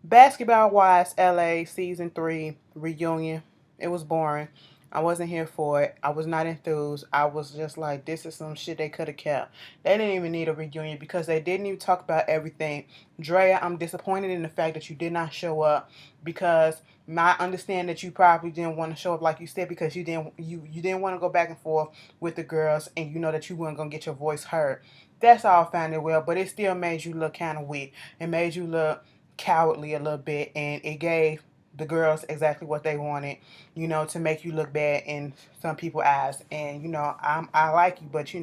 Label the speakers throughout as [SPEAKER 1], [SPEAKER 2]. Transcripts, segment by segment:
[SPEAKER 1] Basketball wise, LA season 3 reunion. It was boring. I wasn't here for it. I was not enthused. I was just like, this is some shit they could have kept. They didn't even need a reunion because they didn't even talk about everything. Drea, I'm disappointed in the fact that you did not show up because I understand that you probably didn't want to show up like you said because you didn't want to go back and forth with the girls and you know that you weren't gonna get your voice heard. That's all fine and well, but it still made you look kind of weak. It made you look cowardly a little bit, and it gave the girls exactly what they wanted, to make you look bad in some people's eyes. And I like you, but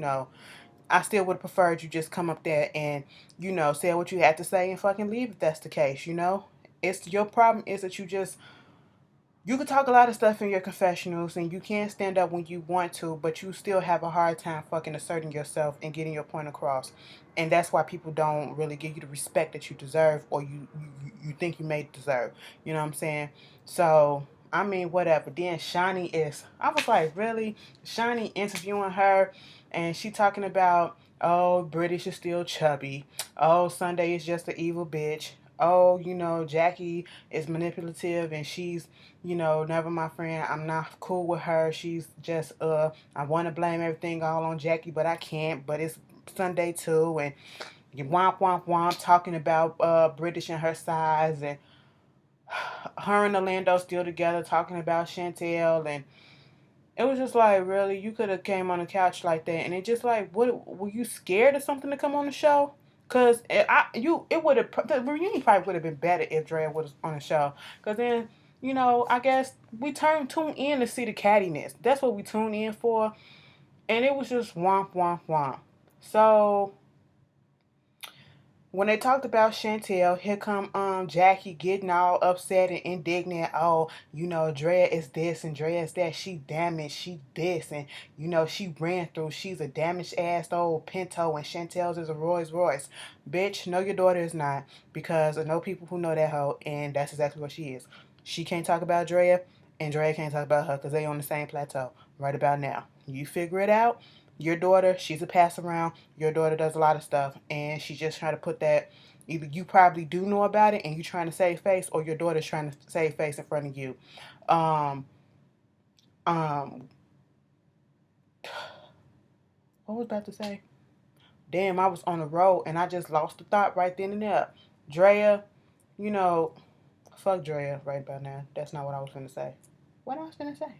[SPEAKER 1] I still would have preferred you just come up there and say what you had to say and fucking leave if that's the case. It's your problem is that you could talk a lot of stuff in your confessionals and you can stand up when you want to, but you still have a hard time fucking asserting yourself and getting your point across. And that's why people don't really give you the respect that you deserve or you think you may deserve. You know what I'm saying? So, I mean, whatever. Then I was like, really? Shani interviewing her and she talking about, oh, British is still chubby. Oh, Sunday is just an evil bitch. Oh, Jackie is manipulative and she's never my friend. I'm not cool with her. She's just I want to blame everything all on Jackie, but I can't. But it's Sunday too, and you womp womp womp talking about British and her size, and her and Orlando still together talking about Chantel, and it was just like, really, you could have came on the couch like that, and it just like, what were you scared of something to come on the show? Cause it would have the reunion probably would have been better if Dre was on the show. Cause then I guess we tune in to see the cattiness. That's what we tune in for, and it was just womp womp womp. So when they talked about Chantel, here come Jackie getting all upset and indignant. Oh, Drea is this and Drea is that. She damaged, she this, and she ran through. She's a damaged ass old Pinto, and Chantel's is a Rolls Royce. Bitch, no, your daughter is not, because I know people who know that hoe, and that's exactly what she is. She can't talk about Drea, and Drea can't talk about her because they on the same plateau right about now. You figure it out. Your daughter, she's a pass around. Your daughter does a lot of stuff, and she's just trying to put that. Either you probably do know about it, and you're trying to save face, or your daughter's trying to save face in front of you. Um, um, what was I about to say? Damn, I was on the road, and I just lost the thought right then and there. Drea, you know, fuck Drea right about now. That's not what I was gonna say. What I was gonna say?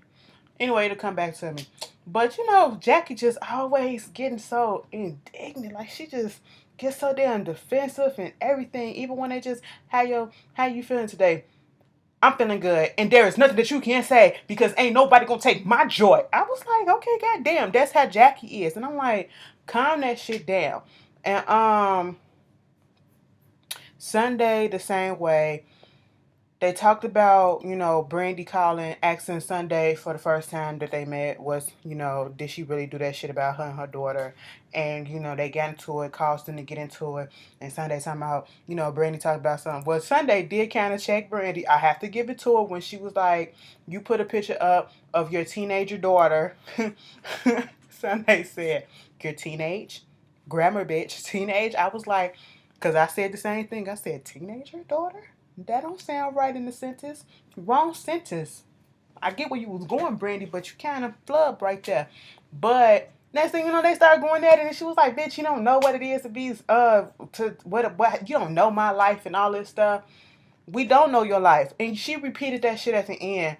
[SPEAKER 1] Anyway, it'll come back to me. But Jackie just always getting so indignant. Like she just gets so damn defensive and everything. Even when they just how you feeling today? I'm feeling good, and there is nothing that you can say because ain't nobody gonna take my joy. I was like, okay, goddamn, that's how Jackie is, and I'm like, calm that shit down. And Sunday the same way. They talked about, Brandy calling, asking Sunday for the first time that they met was, did she really do that shit about her and her daughter? And, they got into it, caused them to get into it. And Sunday talking about, Brandy talked about something. Well, Sunday did kind of check Brandy. I have to give it to her when she was like, you put a picture up of your teenager daughter. Sunday said, your teenage? Grammar bitch, teenage? I was like, because I said the same thing. I said, teenager daughter? That don't sound right in the sentence. Wrong sentence. I get where you was going, Brandy, but you kind of flubbed right there. But next thing you know, they started going at it, and she was like, "Bitch, you don't know what it is to be to what you don't know my life and all this stuff. We don't know your life." And she repeated that shit at the end.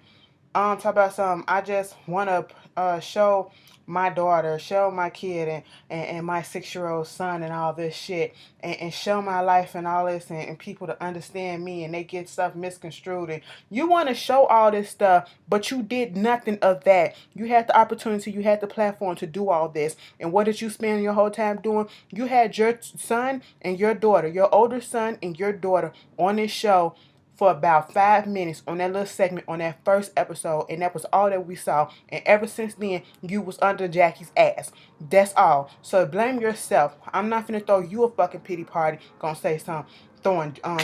[SPEAKER 1] Talk about something. I just want to show my daughter, show my kid, and my 6-year-old son, and all this shit, and show my life and all this, and people to understand me, and they get stuff misconstrued. And you want to show all this stuff, but you did nothing of that. You had the opportunity, you had the platform to do all this, and what did you spend your whole time doing? You had your son and your daughter, your older son and your daughter on this show for about 5 minutes on that little segment on that first episode, and that was all that we saw. And ever since then, you was under Jackie's ass. That's all. So blame yourself. I'm not finna throw you a fucking pity party. Gonna say something.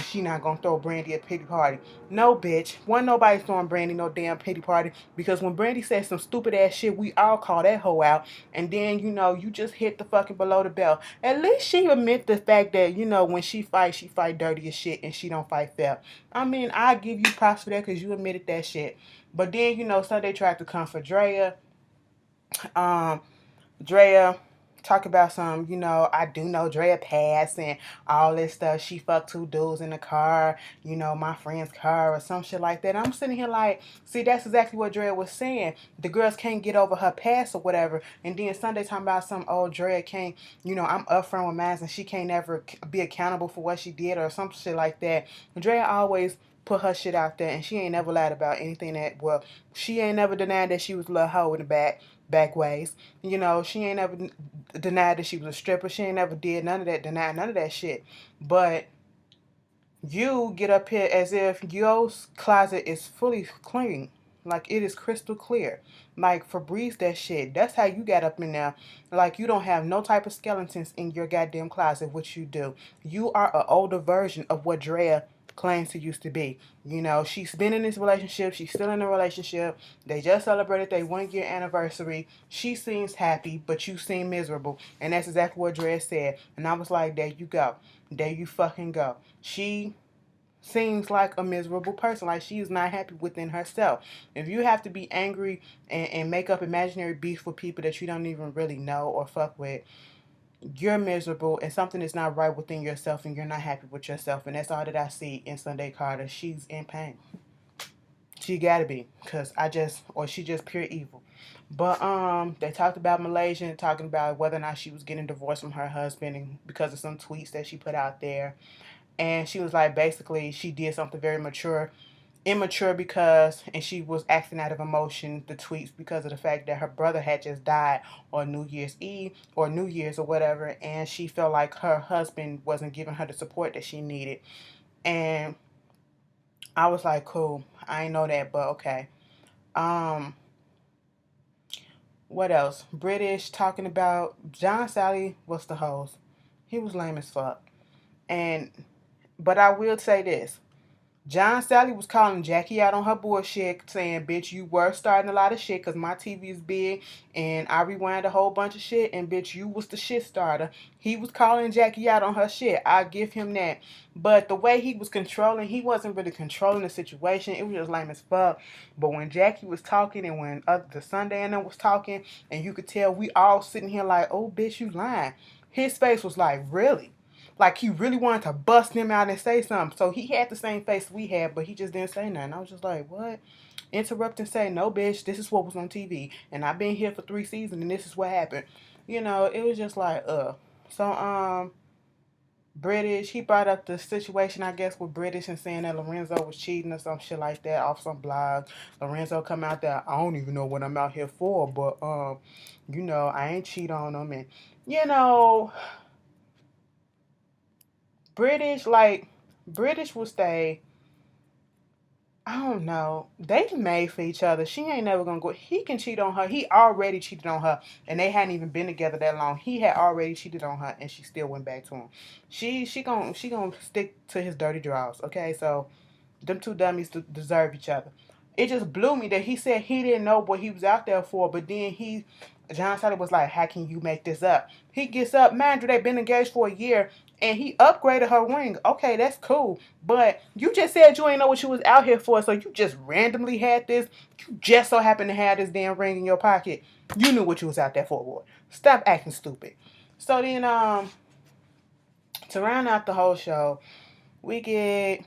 [SPEAKER 1] she not gonna throw Brandy a pity party. No, bitch. Wasn't nobody throwing Brandy no damn pity party, because when Brandy said some stupid ass shit, we all call that hoe out. And then, you just hit the fucking below the belt. At least she admit the fact that, when she fight dirty as shit and she don't fight fair. I mean, I give you props for that because you admitted that shit. But then, Sunday tried to come for Drea. Um, Drea talk about some, I do know Drea passed and all this stuff. She fucked two dudes in the car, my friend's car or some shit like that. I'm sitting here like, see, that's exactly what Drea was saying. The girls can't get over her past or whatever. And then Sunday talking about some old Drea can't, I'm upfront with mine and she can't ever be accountable for what she did or some shit like that. Drea always put her shit out there, and she ain't never lied about anything that, well, she ain't never denied that she was a little hoe in the back ways. She ain't never denied that she was a stripper. She ain't never did none of that, denied none of that shit. But you get up here as if your closet is fully clean. Like it is crystal clear. Like Febreze that shit. That's how you got up in there. Like you don't have no type of skeletons in your goddamn closet, which you do. You are an older version of what Drea claims to used to be. She's been in this relationship. She's still in a relationship. They just celebrated their 1 year anniversary. She seems happy, but you seem miserable. And that's exactly what Drea said. And I was like, there you go. There you fucking go. She seems like a miserable person. Like she is not happy within herself. If you have to be angry and make up imaginary beef for people that you don't even really know or fuck with, you're miserable and something is not right within yourself and you're not happy with yourself. And that's all that I see in Sunday Carter. She's in pain. She gotta be, or she just pure evil. But they talked about Malaysia and talking about whether or not she was getting divorced from her husband and because of some tweets that she put out there. And she was like, basically, she did something very immature because, and she was acting out of emotion, the tweets, because of the fact that her brother had just died on New Year's Eve or New Year's or whatever. And she felt like her husband wasn't giving her the support that she needed. And I was like, cool. I ain't know that, but okay. Um, what else? British talking about John Salley was the host. He was lame as fuck. And but I will say this. John Salley was calling Jackie out on her bullshit, saying, bitch, you were starting a lot of shit because my TV is big and I rewind a whole bunch of shit and bitch, you was the shit starter. He was calling Jackie out on her shit. I give him that. But the way he was controlling, he wasn't really controlling the situation. It was just lame as fuck. But when Jackie was talking and when the Sunday and them was talking, and you could tell we all sitting here like, oh, bitch, you lying. His face was like, really? Like he really wanted to bust him out and say something. So he had the same face we had, but he just didn't say nothing. I was just like, what? Interrupt and say, no, bitch, this is what was on TV. And I've been here for 3 seasons and this is what happened. It was just like, So, British, he brought up the situation, I guess, with British and saying that Lorenzo was cheating or some shit like that off some blog. Lorenzo come out there, I don't even know what I'm out here for, but, I ain't cheat on him. And, you know, British will stay. I don't know. They made for each other. She ain't never gonna go. He can cheat on her. He already cheated on her, and they hadn't even been together that long. He had already cheated on her, and she still went back to him. She gonna stick to his dirty draws. Okay, so them two dummies deserve each other. It just blew me that he said he didn't know what he was out there for, but then John Sally was like, how can you make this up? He gets up, man, they've been engaged for a year, and he upgraded her ring. Okay, that's cool. But you just said you ain't know what you was out here for, so you just randomly had this. You just so happened to have this damn ring in your pocket. You knew what you was out there for, boy. Stop acting stupid. So then, to round out the whole show, we get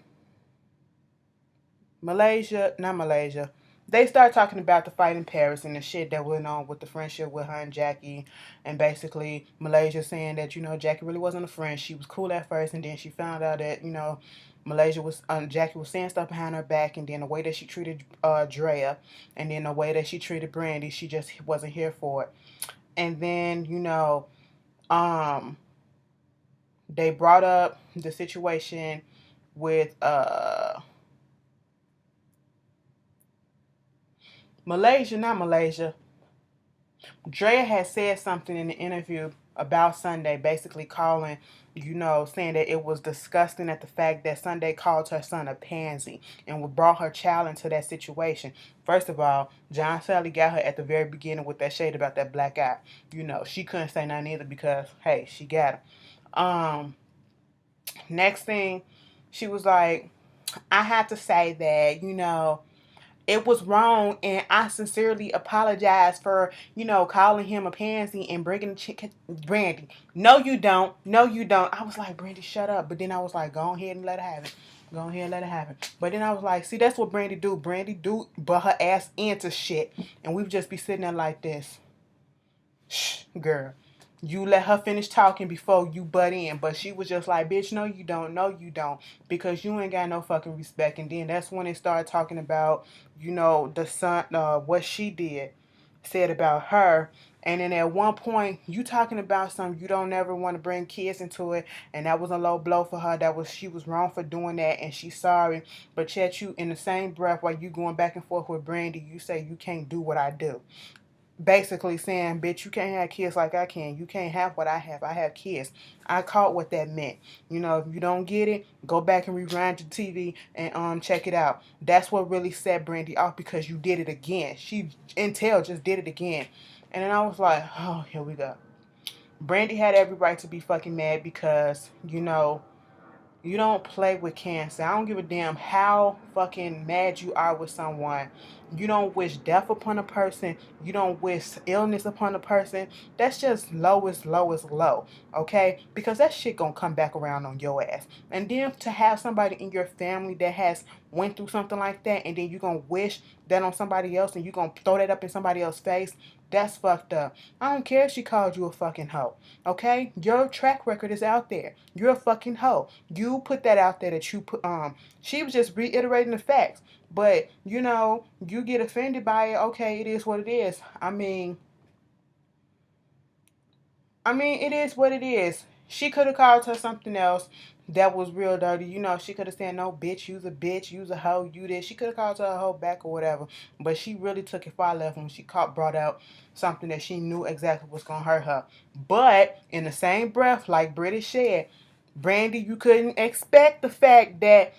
[SPEAKER 1] not Malaysia. They start talking about the fight in Paris and the shit that went on with the friendship with her and Jackie. And basically, Malaysia saying that, Jackie really wasn't a friend. She was cool at first, and then she found out that, Jackie was saying stuff behind her back, and then the way that she treated Drea, and then the way that she treated Brandy, she just wasn't here for it. And then, they brought up the situation with not Malaysia. Drea had said something in the interview about Sunday, basically calling, saying that it was disgusting at the fact that Sunday called her son a pansy and brought her child into that situation. First of all, John Salley got her at the very beginning with that shade about that black eye. She couldn't say nothing either because, hey, she got him. Next thing, she was like, I have to say that, it was wrong, and I sincerely apologize for, calling him a pansy and bringing the chicken. Brandy, no, you don't. No, you don't. I was like, Brandy, shut up. But then I was like, go ahead and let her have it. Go ahead and let her have it. But then I was like, see, that's what Brandy do. Brandy do but her ass into shit. And we would just be sitting there like this. Shh, girl. You let her finish talking before you butt in. But she was just like, bitch, no, you don't. No, you don't. Because you ain't got no fucking respect. And then that's when they started talking about, the son, what she did, said about her. And then at one point, you talking about something, you don't ever want to bring kids into it. And that was a low blow for her. She was wrong for doing that. And she's sorry. But yet you, in the same breath, while you going back and forth with Brandy, you say you can't do what I do. Basically saying, bitch, you can't have kids like I can. You can't have what I have. I have kids. I caught what that meant. If you don't get it, go back and rewind your TV and check it out. That's what really set Brandy off, because you did it again. She, Intel just did it again. And then I was like, oh, here we go. Brandy had every right to be fucking mad because, you don't play with cancer. I don't give a damn how fucking mad you are with someone. You don't wish death upon a person. You don't wish illness upon a person. That's just lowest, lowest low. Okay? Because that shit gonna come back around on your ass. And then to have somebody in your family that has went through something like that, and then you gonna wish that on somebody else, and you gonna throw that up in somebody else's face, that's fucked up. I don't care if she called you a fucking hoe. Okay? Your track record is out there. You're a fucking hoe. You put that out there that you put she was just reiterating the facts. But you get offended by it. Okay, it is what it is. It is what it is. She could have called her something else that was real dirty. She could have said, no, bitch, you's a bitch, you's a hoe, you this. She could have called her a hoe back or whatever. But she really took it far left when she brought out something that she knew exactly was going to hurt her. But in the same breath, like British said, Brandy, you couldn't expect the fact that,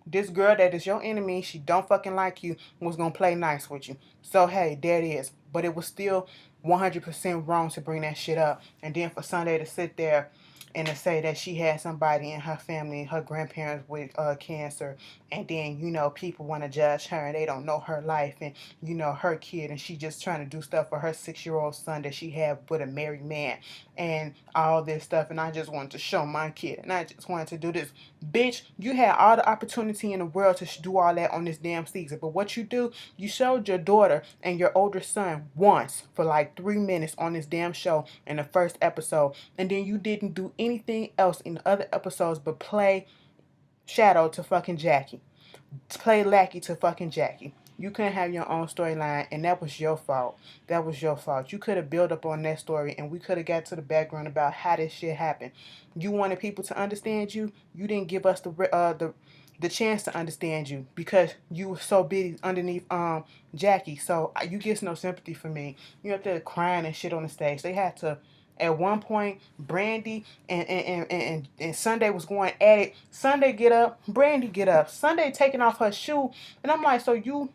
[SPEAKER 1] this girl that is your enemy, she don't fucking like you, was going to play nice with you. So, hey, there it is. But it was still 100% wrong to bring that shit up. And then for Sunday to sit there and to say that she had somebody in her family, her grandparents with cancer, and then, people want to judge her and they don't know her life and, her kid, and she just trying to do stuff for her 6-year-old son that she had with a married man and all this stuff, and I just wanted to show my kid, and I just wanted to do this. Bitch, you had all the opportunity in the world to do all that on this damn season, but what you do, you showed your daughter and your older son once for like 3 minutes on this damn show in the first episode, and then you didn't do anything else in the other episodes but play Shadow to fucking Jackie. Play lackey to fucking Jackie. You couldn't have your own storyline, and that was your fault. That was your fault. You could have built up on that story, and we could have got to the background about how this shit happened. You wanted people to understand you. You didn't give us the chance to understand you because you were so busy underneath Jackie. So you get no sympathy for me. You're up there crying and shit on the stage. They had to. At one point, Brandy and Sunday was going at it. Sunday get up, Brandy get up. Sunday taking off her shoe, and I'm like,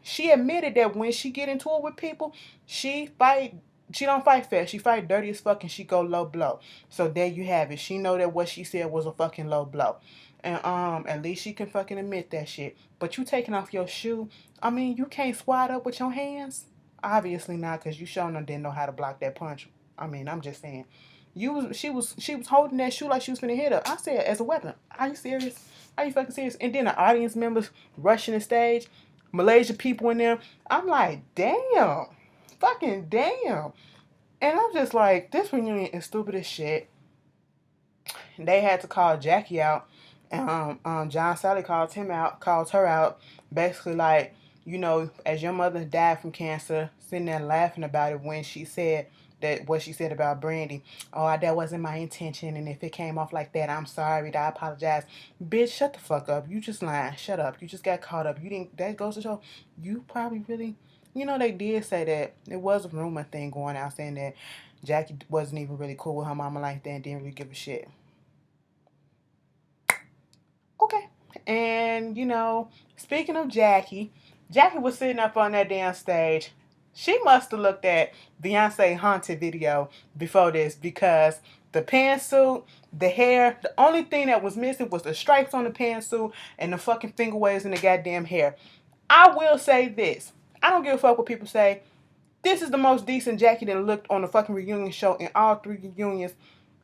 [SPEAKER 1] she admitted that when she get into it with people, she don't fight fair. She fight dirty as fuck and she go low blow. So there you have it. She know that what she said was a fucking low blow. And at least she can fucking admit that shit. But you taking off your shoe, you can't swat up with your hands? Obviously not, because you sure didn't know how to block that punch. I'm just saying. She was holding that shoe like she was finna hit her. I said, as a weapon. Are you serious? Are you fucking serious? And then the audience members rushing the stage, Malaysia people in there. I'm like, damn. Fucking damn. And I'm just like, this reunion is stupid as shit. They had to call Jackie out. And John Salley calls her out, basically like, as your mother died from cancer, sitting there laughing about it when she said that what she said about Brandy. Oh, that wasn't my intention, and if it came off like that, I'm sorry. I apologize. Bitch, shut the fuck up. You just lying. Shut up. You just got caught up. You didn't. That goes to show you probably really. They did say that it was a rumor thing going out saying that Jackie wasn't even really cool with her mama like that and didn't really give a shit. Okay. And, speaking of Jackie, Jackie was sitting up on that damn stage. She must have looked at Beyonce Haunted video before this, because the pantsuit, the hair, the only thing that was missing was the stripes on the pantsuit and the fucking finger waves in the goddamn hair. I will say this. I don't give a fuck what people say. This is the most decent Jackie that looked on the fucking reunion show in all 3 reunions.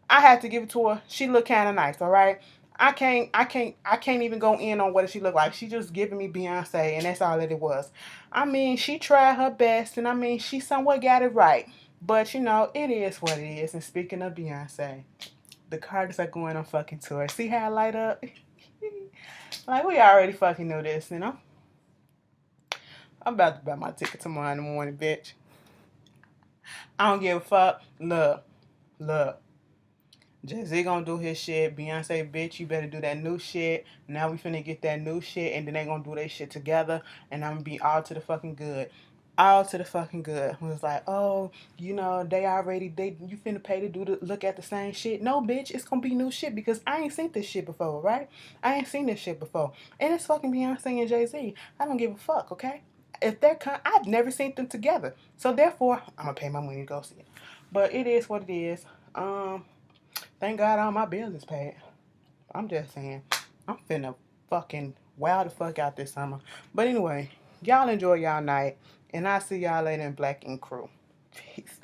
[SPEAKER 1] I had to give it to her. She looked kind of nice, all right. I can't even go in on what she looked like. She just giving me Beyonce, and that's all that it was. I mean, she tried her best, and I mean, she somewhat got it right. But it is what it is. And speaking of Beyonce, the Carters are going on fucking tour. See how I light up? Like, we already fucking knew this, I'm about to buy my ticket tomorrow in the morning, bitch. I don't give a fuck. Look. Jay-Z gonna do his shit. Beyonce, bitch, you better do that new shit. Now we finna get that new shit, and then they gonna do their shit together, and I'm gonna be all to the fucking good. All to the fucking good. It was like, oh, you finna pay to look at the same shit. No, bitch, it's gonna be new shit, because I ain't seen this shit before, right? I ain't seen this shit before. And it's fucking Beyonce and Jay-Z. I don't give a fuck, okay? If I've never seen them together. So therefore, I'm gonna pay my money to go see it. But it is what it is. Thank God all my bills is paid. I'm just saying, I'm finna fucking wow the fuck out this summer. But anyway, y'all enjoy y'all night, and I'll see y'all later in Black Ink Crew. Peace.